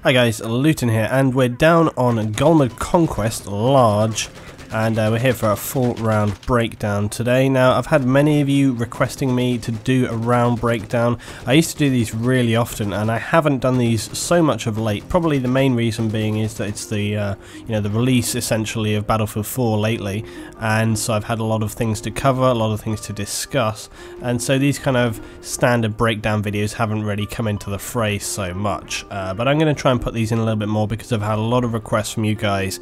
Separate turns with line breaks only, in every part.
Hi guys, Luetin here, and we're down on Golmud Conquest Large, and we're here for a full round breakdown today. Now, I've had many of you requesting me to do a round breakdown. I used to do these really often, and I haven't done these so much of late. Probably the main reason being is that it's the the release essentially of Battlefield 4 lately, and so I've had a lot of things to cover, a lot of things to discuss, and so these kind of standard breakdown videos haven't really come into the fray so much. But I'm going to try and put these in a little bit more because I've had a lot of requests from you guys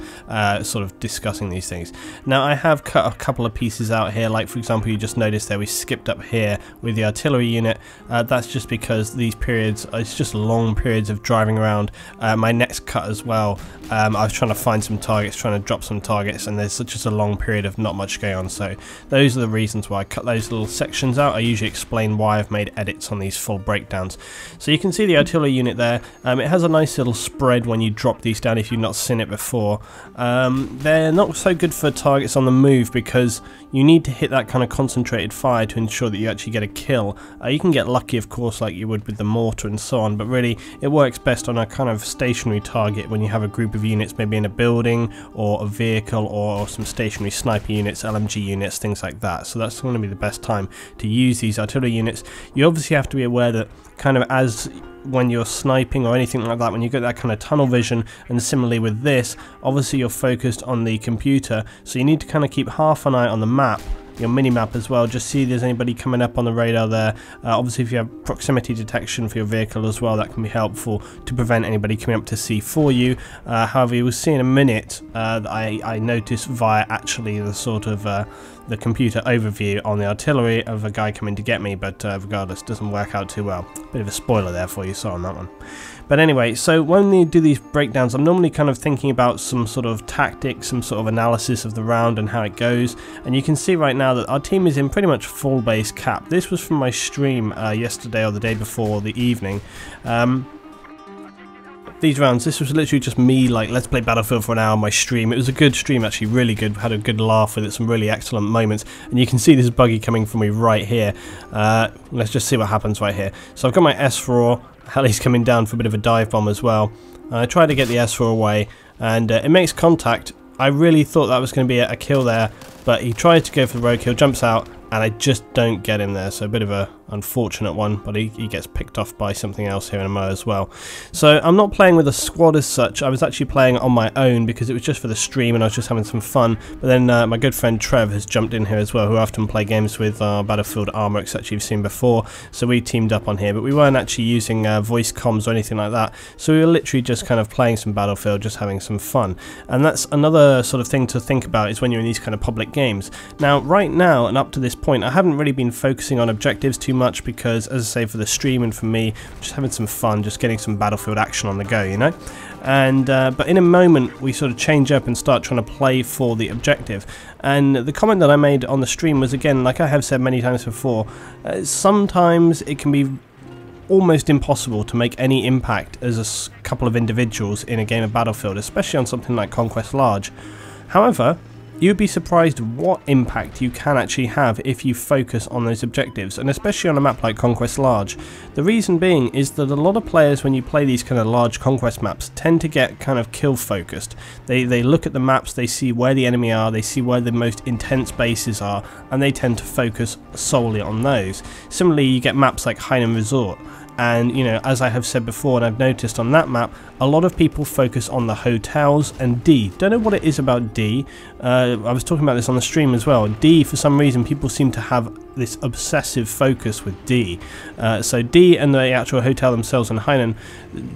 sort of discussing these things. Now, I have cut a couple of pieces out here, like for example you just noticed there we skipped up here with the artillery unit. That's just because these periods, it's just long periods of driving around. My next cut as well, I was trying to find some targets, trying to drop some targets, and there's just a long period of not much going on, so those are the reasons why I cut those little sections out. I usually explain why I've made edits on these full breakdowns. So you can see the artillery unit there. It has a nice little spread when you drop these down if you've not seen it before. They're not so good for targets on the move because you need to hit that kind of concentrated fire to ensure that you actually get a kill. You can get lucky, of course, like you would with the mortar and so on, but really it works best on a kind of stationary target when you have a group of units maybe in a building or a vehicle or some stationary sniper units, LMG units, things like that. So that's going to be the best time to use these artillery units. You obviously have to be aware that kind of as when you're sniping or anything like that, when you get that kind of tunnel vision, and similarly with this, obviously you're focused on the computer, so you need to kind of keep half an eye on the map, your mini-map as well, just see if there's anybody coming up on the radar there. Obviously if you have proximity detection for your vehicle as well, that can be helpful to prevent anybody coming up to see for you. However, you will see in a minute that I noticed via actually the sort of the computer overview on the artillery of a guy coming to get me, but regardless, doesn't work out too well. Bit of a spoiler there for you, sorry on that one. But anyway, so when we do these breakdowns, I'm normally kind of thinking about some sort of tactics, some sort of analysis of the round and how it goes, and you can see right now that our team is in pretty much full base cap. This was from my stream yesterday or the day before, the evening. These rounds, this was literally just me, like, let's play Battlefield for an hour on my stream. It was a good stream, actually, really good. Had a good laugh with it, some really excellent moments. And you can see this buggy coming from me right here. Let's just see what happens right here. So I've got my S4. Heli's coming down for a bit of a dive bomb as well. I try to get the S4 away, and it makes contact. I really thought that was going to be a kill there, but he tries to go for the roadkill, jumps out, and I just don't get him there, so a bit of a unfortunate one, but he gets picked off by something else here in a mo as well. So I'm not playing with a squad as such. I was actually playing on my own because it was just for the stream and I was just having some fun, but then my good friend Trev has jumped in here as well, who I often play games with Battlefield Armour, etc. you've seen before, so we teamed up on here, but we weren't actually using voice comms or anything like that, so we were literally just kind of playing some Battlefield, just having some fun. And that's another sort of thing to think about, is when you're in these kind of public games. Now, right now and up to this point, I haven't really been focusing on objectives too much because, as I say, for the stream and for me, just having some fun, just getting some Battlefield action on the go, you know. And but in a moment we sort of change up and start trying to play for the objective. And the comment that I made on the stream was, again, like I have said many times before, sometimes it can be almost impossible to make any impact as a couple of individuals in a game of Battlefield, especially on something like Conquest Large. However, you'd be surprised what impact you can actually have if you focus on those objectives, and especially on a map like Conquest Large. The reason being is that a lot of players, when you play these kind of large conquest maps, tend to get kind of kill focused. They look at the maps, they see where the enemy are, they see where the most intense bases are, and they tend to focus solely on those. Similarly, you get maps like Hainan Resort. And, you know, as I have said before, and I've noticed on that map, a lot of people focus on the hotels and D. Don't know what it is about D. I was talking about this on the stream as well. D, for some reason, people seem to have this obsessive focus with D. So D and the actual hotel themselves in Hainan,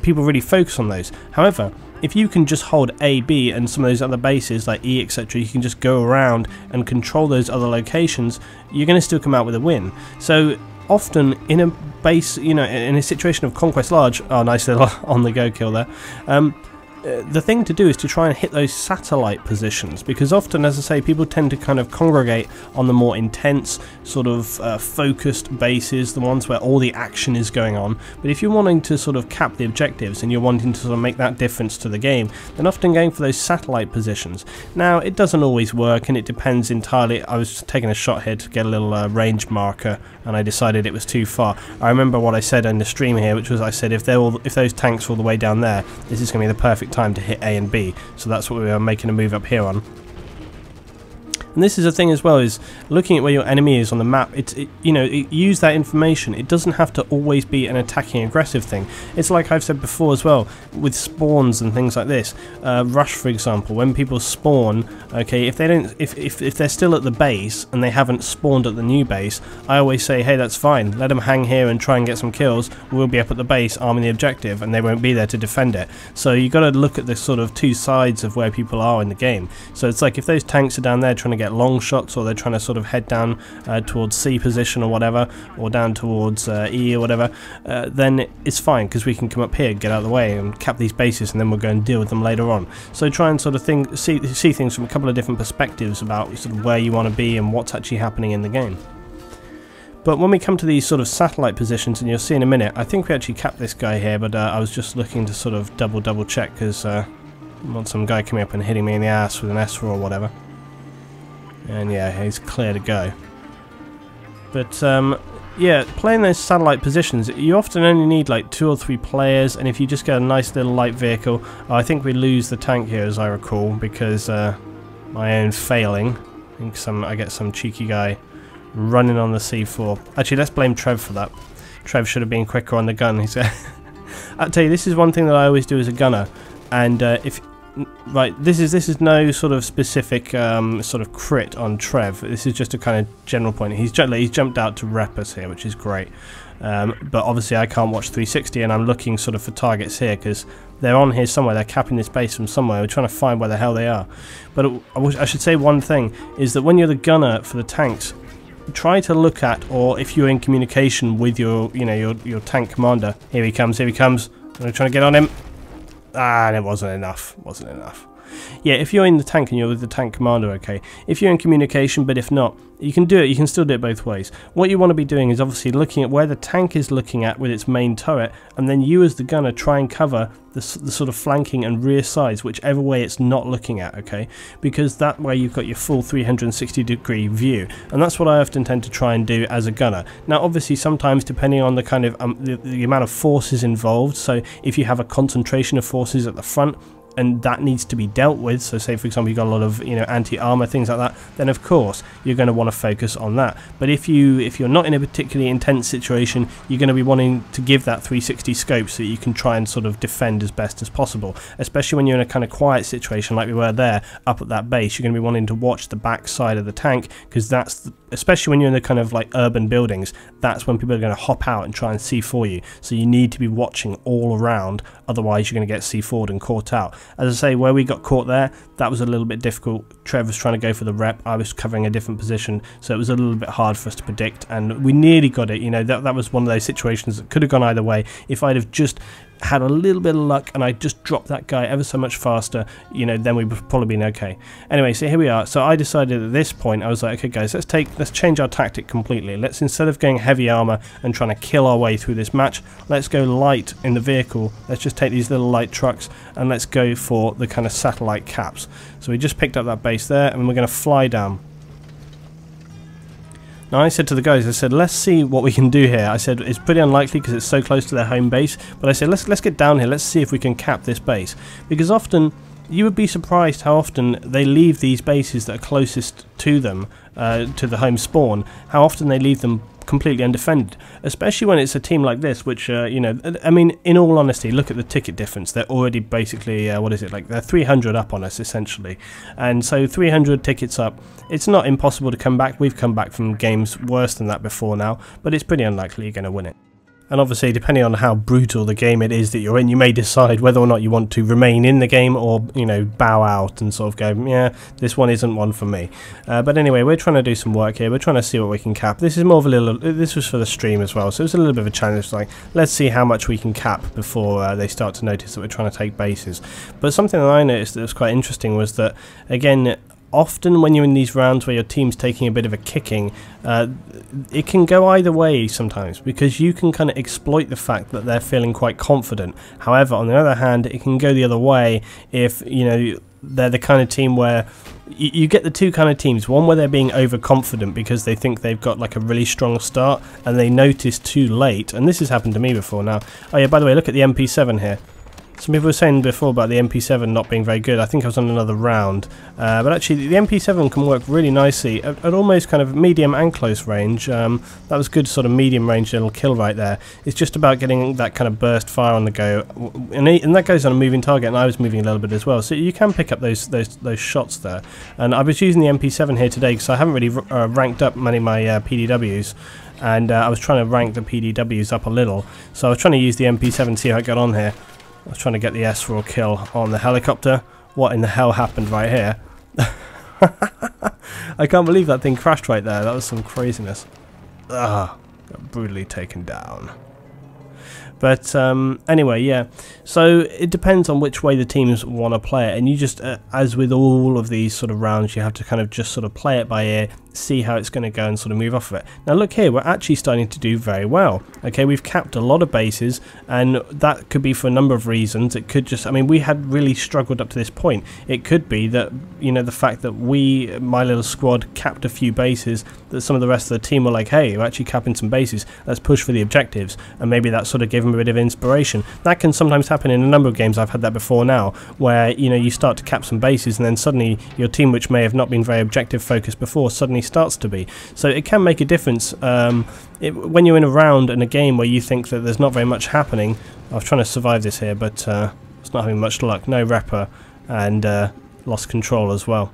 people really focus on those. However, if you can just hold A, B and some of those other bases like E, etc., you can just go around and control those other locations, you're going to still come out with a win. So often in a base, you know, in a situation of Conquest Large, oh, nice little on the go kill there, the thing to do is to try and hit those satellite positions, because often, as I say, people tend to kind of congregate on the more intense sort of focused bases, the ones where all the action is going on. But if you're wanting to sort of cap the objectives and you're wanting to sort of make that difference to the game, then often going for those satellite positions. Now, it doesn't always work, and it depends entirely. I was taking a shot here to get a little range marker, and I decided it was too far. I remember what I said in the stream here, which was I said if those tanks are all the way down there, this is going to be the perfect time to hit A and B. So that's what we are making a move up here on. And this is a thing as well, is looking at where your enemy is on the map. Use that information. It doesn't have to always be an attacking aggressive thing. It's like I've said before as well, with spawns and things like this. Rush, for example, when people spawn, okay, if they're still at the base and they haven't spawned at the new base, I always say, hey, that's fine. Let them hang here and try and get some kills. We'll be up at the base arming the objective, and they won't be there to defend it. So you got to look at the sort of two sides of where people are in the game. So it's like if those tanks are down there trying to get long shots, or they're trying to sort of head down towards C position or whatever, or down towards E or whatever, then it's fine, because we can come up here, get out of the way and cap these bases, and then we'll go and deal with them later on. So try and sort of see things from a couple of different perspectives about sort of where you want to be and what's actually happening in the game. But when we come to these sort of satellite positions, and you'll see in a minute, I think we actually capped this guy here, but I was just looking to sort of double check, because I want some guy coming up and hitting me in the ass with an S4 or whatever. And yeah, he's clear to go. But yeah, playing those satellite positions, you often only need like 2 or 3 players, and if you just get a nice little light vehicle, I think we lose the tank here, as I recall, because my own failing. I think I get some cheeky guy running on the C4. Actually, let's blame Trev for that. Trev should have been quicker on the gun. I'll tell you, this is one thing that I always do as a gunner, and right, this is no sort of specific sort of crit on Trev. This is just a kind of general point. He's jumped out to rep us here, which is great. But obviously I can't watch 360, and I'm looking sort of for targets here, because they're on here somewhere. They're capping this base from somewhere. We're trying to find where the hell they are. But I should say one thing, is that when you're the gunner for the tanks, try to look at, or if you're in communication with your tank commander. Here he comes. I'm trying to get on him. Ah, and it wasn't enough. Yeah, if you're in the tank and you're with the tank commander, okay. If you're in communication, but if not, you can do it. You can still do it both ways. What you want to be doing is obviously looking at where the tank is looking at with its main turret, and then you as the gunner try and cover the sort of flanking and rear sides, whichever way it's not looking at, okay? Because that way you've got your full 360-degree view, and that's what I often tend to try and do as a gunner. Now, obviously, sometimes depending on the kind of the amount of forces involved, so if you have a concentration of forces at the front, and that needs to be dealt with, so say for example you've got a lot of anti-armor, things like that, then of course you're going to want to focus on that. But if you're not in a particularly intense situation, you're going to be wanting to give that 360 scope so that you can try and sort of defend as best as possible, especially when you're in a kind of quiet situation like we were there up at that base. You're going to be wanting to watch the back side of the tank, because that's especially when you're in the kind of like urban buildings, that's when people are going to hop out and try and C4 you. So you need to be watching all around, otherwise you're going to get C4'd and caught out. As I say, where we got caught there, that was a little bit difficult. Trev was trying to go for the rep, I was covering a different position, so it was a little bit hard for us to predict, and we nearly got it. That was one of those situations that could have gone either way. If I'd have just had a little bit of luck and I just dropped that guy ever so much faster, then we would have probably been okay. Anyway, so here we are. So I decided at this point, I was like, okay guys, let's change our tactic completely. Let's, instead of going heavy armor and trying to kill our way through this match, let's go light in the vehicle. Let's just take these little light trucks and let's go for the kind of satellite caps. So we just picked up that base there, and we're going to fly down. Now I said to the guys, I said, let's see what we can do here. I said, it's pretty unlikely because it's so close to their home base, but I said, let's get down here, let's see if we can cap this base. Because often, you would be surprised how often they leave these bases that are closest to them, to the home spawn, how often they leave them completely undefended, especially when it's a team like this, which I mean, in all honesty, look at the ticket difference. They're already basically they're 300 up on us essentially, and so 300 tickets up, it's not impossible to come back. We've come back from games worse than that before now, but it's pretty unlikely you're going to win it. And obviously, depending on how brutal the game it is that you're in, you may decide whether or not you want to remain in the game or, you know, bow out and sort of go, yeah, this one isn't one for me. But anyway, we're trying to do some work here. We're trying to see what we can cap. This is more of a little, this was for the stream as well, so it was a little bit of a challenge. Like, let's see how much we can cap before they start to notice that we're trying to take bases. But something that I noticed that was quite interesting was that, again, often when you're in these rounds where your team's taking a bit of a kicking, it can go either way sometimes, because you can kind of exploit the fact that they're feeling quite confident. However, on the other hand, it can go the other way if, you know, they're the kind of team where you get the two kind of teams. One where they're being overconfident because they think they've got like a really strong start and they notice too late, and this has happened to me before now. Oh yeah, by the way, look at the MP7 here. Some people were saying before about the MP7 not being very good. I think I was on another round. But actually, the MP7 can work really nicely at almost kind of medium and close range. That was good sort of medium range little kill right there. It's just about getting that kind of burst fire on the go. And that goes on a moving target, and I was moving a little bit as well. So you can pick up those shots there. And I was using the MP7 here today because I haven't really ranked up many of my PDWs. And I was trying to rank the PDWs up a little. So I was trying to use the MP7 see how it got on here. I was trying to get the S for a kill on the helicopter. What in the hell happened right here? I can't believe that thing crashed right there. That was some craziness. Got brutally taken down. But anyway, yeah. So it depends on which way the teams want to play it. And you just, as with all of these sort of rounds, you have to kind of just sort of play it by ear, see how it's going to go and sort of move off of it. Now look here, we're actually starting to do very well. Okay, we've capped a lot of bases, and that could be for a number of reasons. It could just, I mean, we had really struggled up to this point. It could be that, you know, the fact that my little squad capped a few bases, that some of the rest of the team were like, hey, we're actually capping some bases, let's push for the objectives, and maybe that sort of gave them a bit of inspiration. That can sometimes happen in a number of games. I've had that before now, where, you know, you start to cap some bases and then suddenly your team, which may have not been very objective focused before, suddenly starts to be. So it can make a difference when you're in a round and a game where you think that there's not very much happening. I was trying to survive this here, but it's not having much luck. No repper, and lost control as well.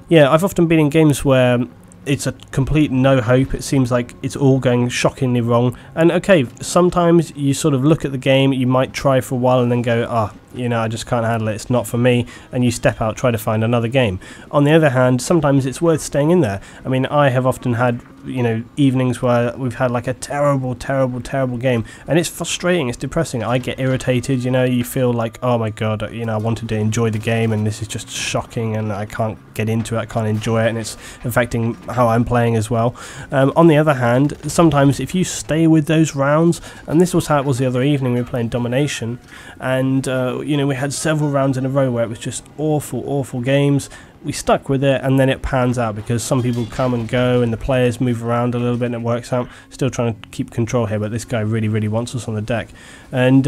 Yeah, I've often been in games where it's a complete no hope. It seems like it's all going shockingly wrong, and okay, sometimes you sort of look at the game, you might try for a while and then go, you know, I just can't handle it, it's not for me, and you step out, try to find another game. On the other hand, sometimes it's worth staying in there. I mean, I have often had, you know, evenings where we've had like a terrible game, and it's frustrating, it's depressing. I get irritated, you know, you feel like, oh my god, you know, I wanted to enjoy the game and this is just shocking and I can't get into it, I can't enjoy it, and it's affecting how I'm playing as well. On the other hand, sometimes if you stay with those rounds, and this was how it was the other evening, we were playing Domination, and you know, we had several rounds in a row where it was just awful games. We stuck with it, and then it pans out because some people come and go and the players move around a little bit and it works out. Still trying to keep control here, but this guy really wants us on the deck. And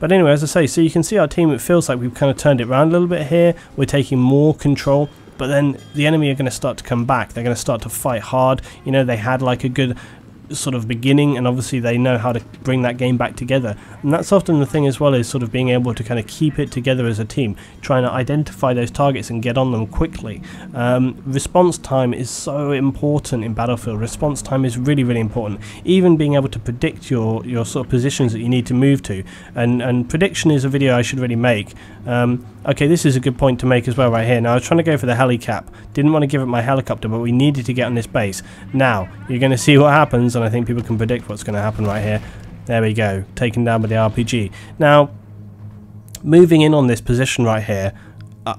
but anyway, as I say, so you can see our team, it feels like we've kind of turned it around a little bit here. We're taking more control, but then the enemy are going to start to come back. They're going to start to fight hard. You know, they had like a good sort of beginning, and obviously they know how to bring that game back together, and that's often the thing as well, is sort of being able to kind of keep it together as a team, trying to identify those targets and get on them quickly. Response time is so important in Battlefield. Response time is really important. Even being able to predict your sort of positions that you need to move to, and prediction is a video I should really make. Okay, this is a good point to make as well right here. Now I was trying to go for the heli cap, didn't want to give it my helicopter, but we needed to get on this base. Now you're going to see what happens, and I think people can predict what's going to happen right here. There we go, taken down by the RPG. Now, moving in on this position right here,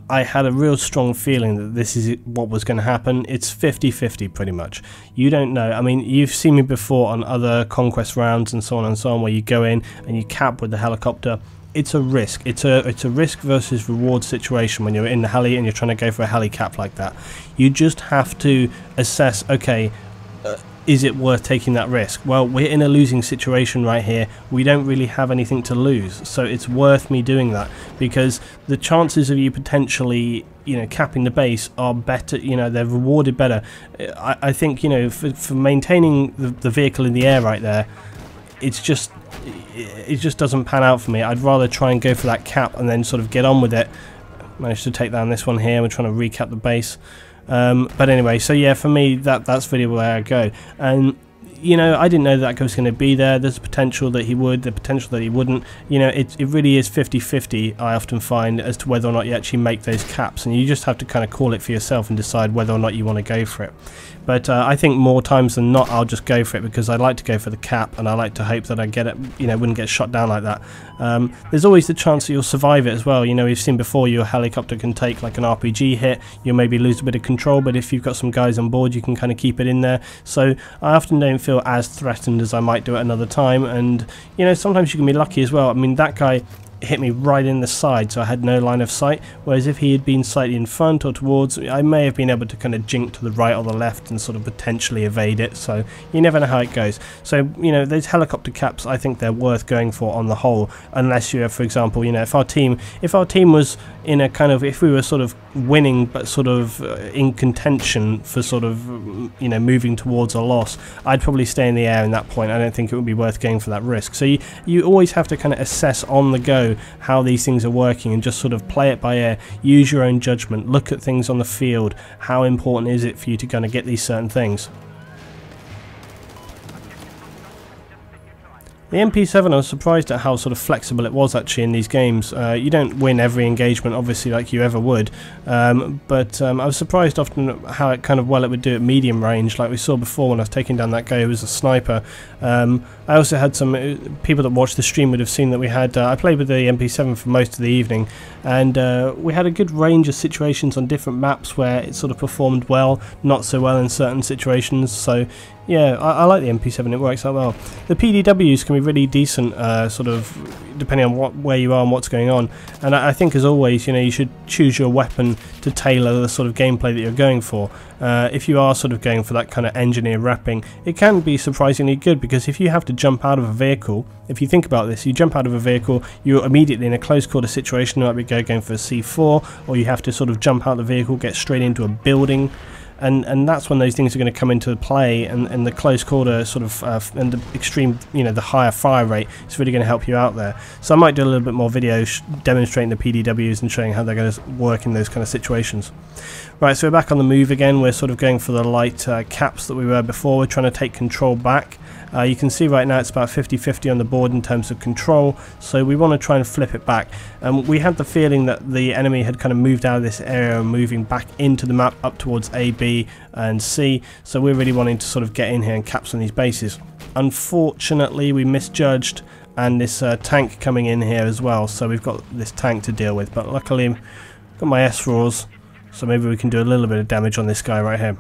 I had a real strong feeling that this is what was going to happen. It's 50-50 pretty much. You don't know. I mean, you've seen me before on other conquest rounds and so on and so on, where you go in and you cap with the helicopter. It's a risk. It's a risk versus reward situation when you're in the heli and you're trying to go for a heli cap like that. You just have to assess, okay, is it worth taking that risk? Well, we're in a losing situation right here. We don't really have anything to lose, so it's worth me doing that, because the chances of you potentially, you know, capping the base are better. You know, they're rewarded better. I think, you know, for maintaining the vehicle in the air right there, it just doesn't pan out for me. I'd rather try and go for that cap and then sort of get on with it. Managed to take down this one here. We're trying to recap the base. But anyway, so yeah, for me, that's really where I go. And you know, I didn't know that guy was going to be there. There's a potential that he would, the potential that he wouldn't. You know, it really is 50-50, I often find, as to whether or not you actually make those caps, and you just have to kind of call it for yourself and decide whether or not you want to go for it. But I think more times than not I'll just go for it, because I like to go for the cap, and I like to hope that I get it, you know, wouldn't get shot down like that. There's always the chance that you'll survive it as well. You know, we've seen before, your helicopter can take like an RPG hit, you'll maybe lose a bit of control, but if you've got some guys on board, you can kind of keep it in there. So I often don't feel as threatened as I might do at another time, and you know, sometimes you can be lucky as well. I mean, that guy hit me right in the side, so I had no line of sight, whereas if he had been slightly in front or towards, I may have been able to kind of jink to the right or the left and sort of potentially evade it. So you never know how it goes. So, you know, those helicopter caps, I think they're worth going for on the whole, unless you have, for example, you know, if our team was in a kind of, if we were sort of winning but sort of in contention for sort of, you know, moving towards a loss, I'd probably stay in the air in that point. I don't think it would be worth going for that risk. So you always have to kind of assess on the go how these things are working, and just sort of play it by ear, use your own judgment, look at things on the field, how important is it for you to kind of get these certain things. The MP7, I was surprised at how sort of flexible it was actually in these games. You don't win every engagement obviously like you ever would, but I was surprised often how it kind of well it would do at medium range, like we saw before when I was taking down that guy who was a sniper. I also had some people that watched the stream would have seen that we had, I played with the MP7 for most of the evening, and we had a good range of situations on different maps where it sort of performed well, not so well in certain situations. So yeah, I like the MP7, it works out well. The PDWs can be really decent, sort of depending on where you are and what's going on, and I think as always, you know, you should choose your weapon to tailor the sort of gameplay that you're going for. If you are sort of going for that kind of engineer wrapping, it can be surprisingly good, because if you have to jump out of a vehicle, if you think about this, you jump out of a vehicle, you're immediately in a close quarter situation. You might be going for a C4, or you have to sort of jump out of the vehicle, get straight into a building. And that's when those things are going to come into play, and the close quarter sort of and the extreme, you know, the higher fire rate is really going to help you out there. So I might do a little bit more videos demonstrating the PDWs and showing how they're going to work in those kind of situations. Right, so we're back on the move again. We're sort of going for the light caps that we were before. We're trying to take control back. You can see right now it's about 50-50 on the board in terms of control, so we want to try and flip it back. We had the feeling that the enemy had kind of moved out of this area and moving back into the map up towards A, B and C, so we're really wanting to sort of get in here and capture these bases. Unfortunately, we misjudged, and this tank coming in here as well, so we've got this tank to deal with, but luckily I've got my S-Raws, so maybe we can do a little bit of damage on this guy right here.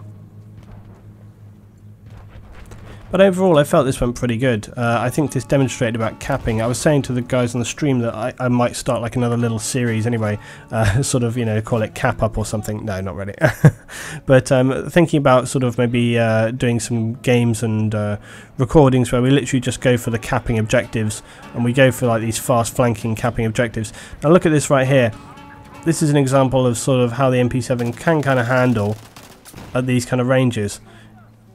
But overall, I felt this went pretty good. I think this demonstrated about capping. I was saying to the guys on the stream that I might start like another little series anyway, sort of, you know, call it Cap Up or something. No, not really. But thinking about sort of maybe doing some games and recordings where we literally just go for the capping objectives, and we go for like these fast flanking capping objectives. Now look at this right here. This is an example of sort of how the MP7 can kind of handle at these kind of ranges.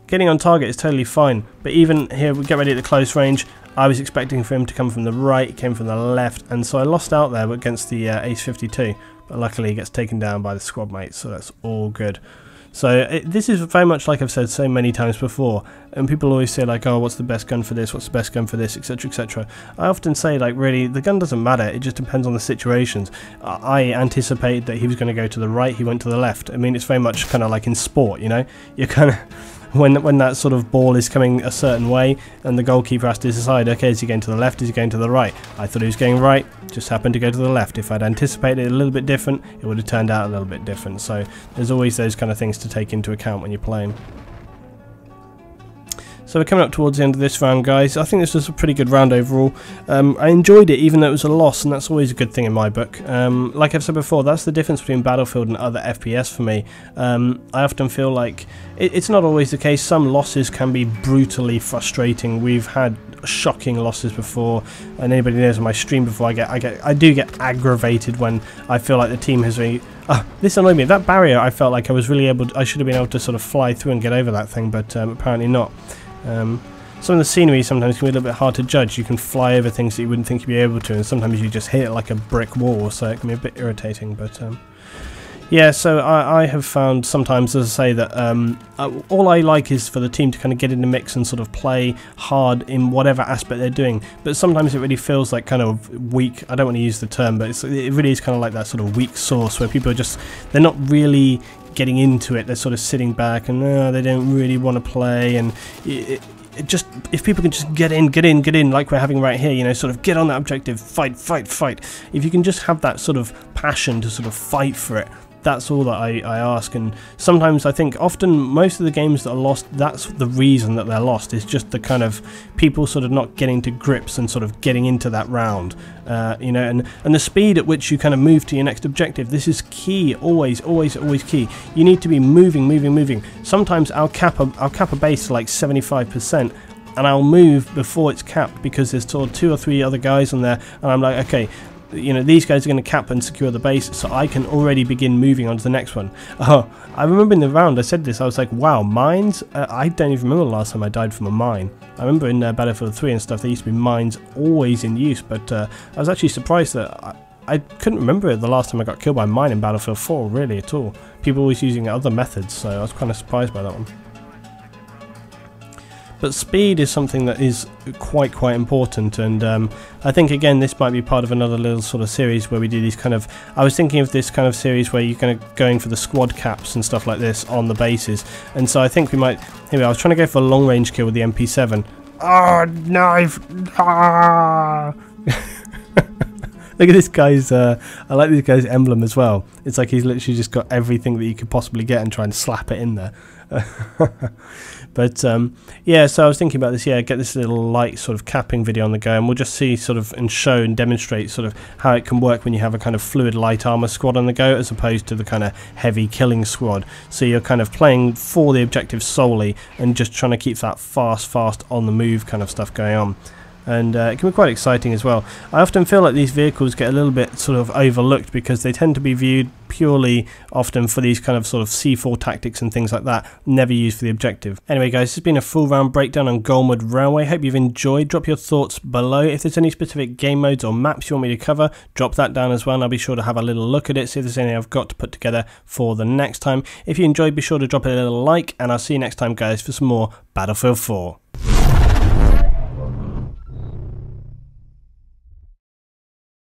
Getting on target is totally fine, but even here we get ready at the close range. I was expecting for him to come from the right, he came from the left, and so I lost out there against the Ace 52, but luckily he gets taken down by the squad mate, so that's all good. So this is very much like I've said so many times before, and people always say like, oh, what's the best gun for this, what's the best gun for this, etc, etc. I often say like, really, the gun doesn't matter, it just depends on the situations. I anticipated that he was going to go to the right, he went to the left. I mean, it's very much kind of like in sport, you know, you're kind of when that sort of ball is coming a certain way, and the goalkeeper has to decide, okay, is he going to the left, is he going to the right? I thought he was going right, just happened to go to the left. If I'd anticipated it a little bit different, it would have turned out a little bit different. So there's always those kind of things to take into account when you're playing. So we're coming up towards the end of this round, guys. I think this was a pretty good round overall. I enjoyed it even though it was a loss, and that's always a good thing in my book. Like I've said before, that's the difference between Battlefield and other FPS for me. I often feel like it's not always the case. Some losses can be brutally frustrating. We've had shocking losses before, and anybody knows on my stream before, I do get aggravated when I feel like the team has really... this annoyed me. That barrier, I felt like I was really able to, I should have been able to sort of fly through and get over that thing, but apparently not. Some of the scenery sometimes can be a little bit hard to judge. You can fly over things that you wouldn't think you'd be able to, and sometimes you just hit it like a brick wall, so it can be a bit irritating. But Yeah, so I have found sometimes, as I say, that all I like is for the team to kind of get in the mix and sort of play hard in whatever aspect they're doing. But sometimes it really feels like kind of weak. I don't want to use the term, but it really is kind of like that sort of weak sauce where people are just, they're not really getting into it. They're sort of sitting back and they don't really want to play. And just, if people can just get in like we're having right here, you know, sort of get on that objective, fight. If you can just have that sort of passion to sort of fight for it, that's all that I ask. And sometimes I think often most of the games that are lost, that's the reason that they're lost, is just the kind of people sort of not getting to grips and sort of getting into that round, you know, and the speed at which you kind of move to your next objective. This is key, always key. You need to be moving. Sometimes I'll cap a base to like 75%, and I'll move before it's capped because there's sort of 2 or 3 other guys on there, and I'm like, okay, you know, these guys are going to cap and secure the base, so I can already begin moving on to the next one. Oh, I remember in the round I said this, I was like, wow, mines? I don't even remember the last time I died from a mine. I remember in Battlefield 3 and stuff, there used to be mines always in use, but I was actually surprised that I couldn't remember the last time I got killed by a mine in Battlefield 4, really, at all. People always using other methods, so I was kind of surprised by that one. But speed is something that is quite important, and I think again this might be part of another little sort of series where we do these kind of, I was thinking of this kind of series where you're kind of going for the squad caps and stuff like this on the bases, and so I think we might, here we are, I was trying to go for a long range kill with the MP7. Oh, knife! Ah! Look at this guy's, I like this guy's emblem as well. It's like he's literally just got everything that you could possibly get and try and slap it in there. But yeah, so I was thinking about this, yeah, get this little light sort of capping video on the go, and we'll just see sort of and show and demonstrate sort of how it can work when you have a kind of fluid light armor squad on the go as opposed to the kind of heavy killing squad. So you're kind of playing for the objective solely and just trying to keep that fast on the move kind of stuff going on. And it can be quite exciting as well. I often feel like these vehicles get a little bit sort of overlooked because they tend to be viewed purely often for these kind of sort of C4 tactics and things like that, never used for the objective. Anyway guys, this has been a full round breakdown on Golmud Railway. Hope you've enjoyed. Drop your thoughts below. If there's any specific game modes or maps you want me to cover, drop that down as well, and I'll be sure to have a little look at it, see if there's anything I've got to put together for the next time. If you enjoyed, be sure to drop a little like, and I'll see you next time guys for some more Battlefield 4.